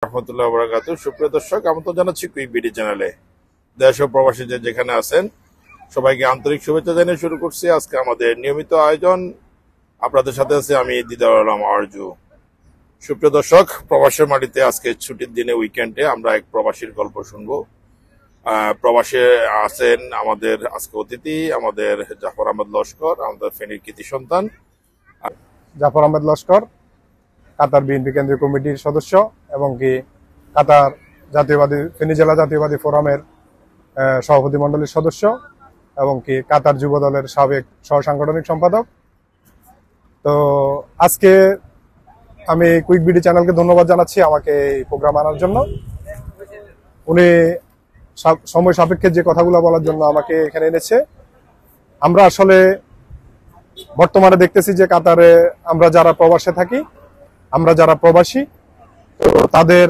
রহমতুল্লাহ বারাকাতুহু। সুপ্রিয় দর্শক, আমন্ত্রণ জানাচ্ছি কুইক বিডি চ্যানেলে। দেশ ও প্রবাসী যে যেখানে আছেন সবাইকে আন্তরিক শুভেচ্ছা জানিয়ে শুরু করছি আজকে আমাদের নিয়মিত আয়োজন। আপনাদের সাথে আছে আমি দিদার আলম আরজু। সুপ্রিয় দর্শক, প্রবাসের মাটিতে আজকে ছুটির দিনে উইকেন্ডে আমরা এক প্রবাসীর গল্প শুনবো। প্রবাসে আছেন আমাদের আজকে অতিথি আমাদের জাফর আহমেদ লস্কর, আমাদের ফেনীর কৃতি সন্তান। জাফর আহমেদ লস্কর কাতার বিএনপি কেন্দ্রীয় কমিটির সদস্য এবং কি কাতার জাতীয়বাদী ফেনী জেলা জাতীয়বাদী ফোরামের সভাপতি মণ্ডলীর সদস্য এবং কি কাতার যুব দলের সাবেক সহ সাংগঠনিক সম্পাদক। তো আজকে আমি কুইক বিডি চ্যানেলকে ধন্যবাদ জানাচ্ছি আমাকে এই প্রোগ্রাম আনার জন্য। উনি সময় সাপেক্ষে যে কথাগুলো বলার জন্য আমাকে এখানে এনেছে। আমরা আসলে বর্তমানে দেখতেছি যে কাতারে আমরা যারা প্রবাসে থাকি, আমরা যারা প্রবাসী, তো তাদের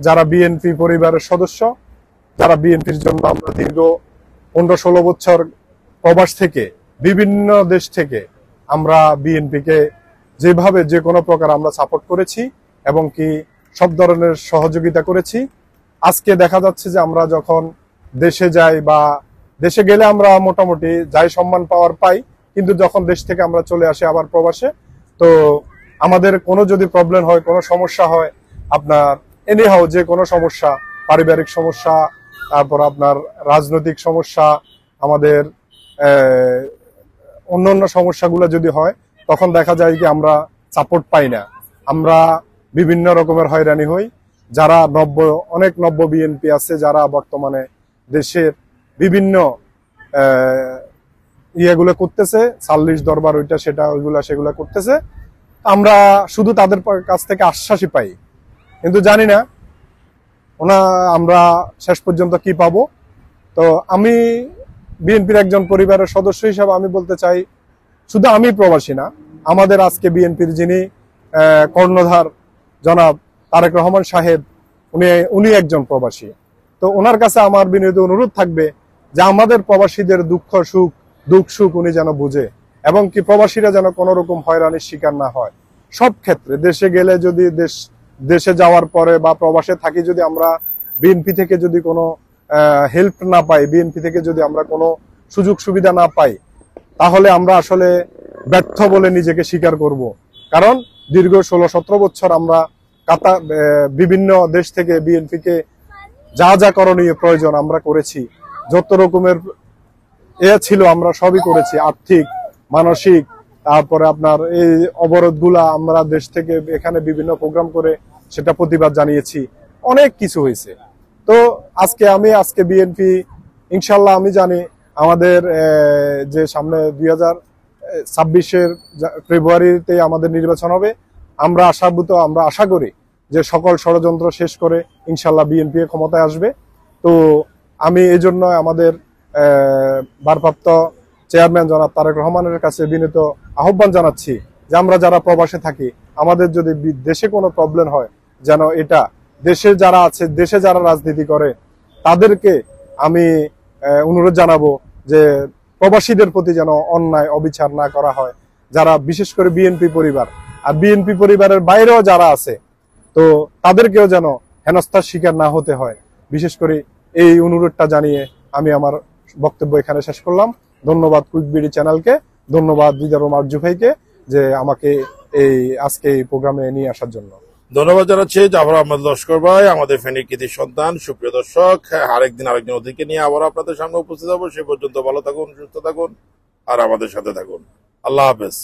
যারা বিএনপি পরিবারের সদস্য, যারা বিএনপির জন্য আমরা দীর্ঘ 15-16 বছর প্রবাস থেকে বিভিন্ন দেশ থেকে আমরা বিএনপিকে যেভাবে যে কোনো প্রকার আমরা সাপোর্ট করেছি এবং কি সব ধরনের সহযোগিতা করেছি। আজকে দেখা যাচ্ছে যে আমরা যখন দেশে যাই বা দেশে গেলে আমরা মোটামুটি যাই সম্মান পাওয়ার পাই, কিন্তু যখন দেশ থেকে আমরা চলে আসি আবার প্রবাসে, তো আমাদের কোনো যদি প্রবলেম হয়, কোনো সমস্যা হয়, আপনার এনিহাও যে কোনো সমস্যা, পারিবারিক সমস্যা, তারপর আপনার রাজনৈতিক সমস্যা, আমাদের অন্যান্য সমস্যাগুলো যদি হয়, তখন দেখা যায় কি আমরা সাপোর্ট পাই না, আমরা বিভিন্ন রকমের হয়রানি হই। যারা অনেক নব্য বিএনপি আছে যারা বর্তমানে দেশের বিভিন্ন ইয়েগুলো করতেছে, 40 দরবার ওইটা সেটা সেগুলা করতেছে, আমরা শুধু তাদের কাছ থেকে আশ্বাসই পাই, কিন্তু জানি না আমরা শেষ পর্যন্ত কি পাবো। তো আমি বিএনপির একজন পরিবারের সদস্য হিসাবে আমি বলতে চাই, শুধু আমি প্রবাসী না, আমাদের আজকে বিএনপির যিনি কর্ণধার জনাব তারেক রহমান সাহেব, উনি একজন প্রবাসী। তো ওনার কাছে আমার বিনীত অনুরোধ থাকবে যে আমাদের প্রবাসীদের দুঃখ সুখ উনি যেন বুঝে এবং কি প্রবাসীরা যেন কোনো রকম হয়রানির শিকার না হয়। সব ক্ষেত্রে দেশে গেলে যদি দেশে যাওয়ার পরে বা প্রবাসে থাকি যদি আমরা বিএনপি থেকে যদি কোনো হেল্প না পাই, বিএনপি থেকে যদি আমরা কোনো সুযোগ সুবিধা না পাই, তাহলে আমরা আসলে ব্যর্থ বলে নিজেকে স্বীকার করব। কারণ দীর্ঘ 16-17 বছর আমরা বিভিন্ন দেশ থেকে বিএনপিকে যা করণীয় প্রয়োজন আমরা করেছি, যত রকমের ছিল আমরা সবই করেছি, আর্থিক, মানসিক, তারপরে আপনার এই অবরোধগুলা আমরা দেশ থেকে এখানে বিভিন্ন প্রোগ্রাম করে সেটা প্রতিবাদ জানিয়েছি, অনেক কিছু হয়েছে। তো আজকে বিএনপি ইনশাল্লাহ আমি জানি আমাদের যে সামনে 2026-এর ফেব্রুয়ারিতে আমাদের নির্বাচন হবে, আমরা আশা করি যে সকল ষড়যন্ত্র শেষ করে ইনশাল্লাহ বিএনপি ক্ষমতায় আসবে। তো আমি এই জন্য আমাদের ভারপ্রাপ্ত চেয়ারম্যান জনাব তারেক রহমানের কাছে বিনীত আহ্বান জানাচ্ছি যে আমরা যারা প্রবাসে থাকি, আমাদের যদি দেশে কোনো প্রবলেম হয়, যেন এটা দেশে যারা আছে, দেশে যারা রাজনীতি করে তাদেরকে আমি অনুরোধ জানাবো যে প্রবাসীদের প্রতি যেন অন্যায় অবিচার না করা হয়। যারা বিশেষ করে বিএনপি পরিবার আর বিএনপি পরিবারের বাইরেও যারা আছে, তো তাদেরকেও যেন হেনস্থার শিকার না হতে হয়। বিশেষ করে এই অনুরোধটা জানিয়ে আমি আমার বক্তব্য এখানে শেষ করলাম। ধন্যবাদ কুইক বিডি চ্যানেলকে, ধন্যবাদ দিদার আরজু ভাইকে যে আমাকে আজকে এই প্রোগ্রামে নিয়ে আসার জন্য। ধন্যবাদ জানাচ্ছি জাফর আহমেদ লস্কর ভাই, আমাদের ফেনীর কৃতি সন্তান। সুপ্রিয় দর্শক, আরেকদিন আরেকজন অতিথিকে নিয়ে আবার আপনাদের সামনে উপস্থিত হবো। সে পর্যন্ত ভালো থাকুন, সুস্থ থাকুন আর আমাদের সাথে থাকুন। আল্লাহ হাফেজ।